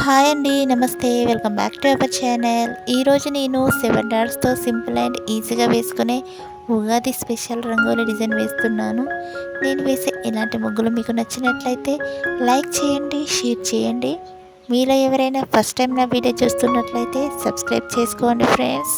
Hi అండి. నమస్తే. Welcome back to our channel. ఈరోజు నేను 7 డాట్స్‌తో సింపుల్ అండ్ ఈజీగా వేసుకునే ఉగాది స్పెషల్ రంగోలీ డిజైన్ వేస్తున్నాను. నేను వేసే ఇలాంటి ముగ్గులు మీకు నచ్చినట్లయితే లైక్ చేయండి, షేర్ చేయండి. మీలో ఎవరైనా ఫస్ట్ టైం నా వీడియో చూస్తున్నట్లయితే సబ్స్క్రైబ్ చేసుకోండి ఫ్రెండ్స్.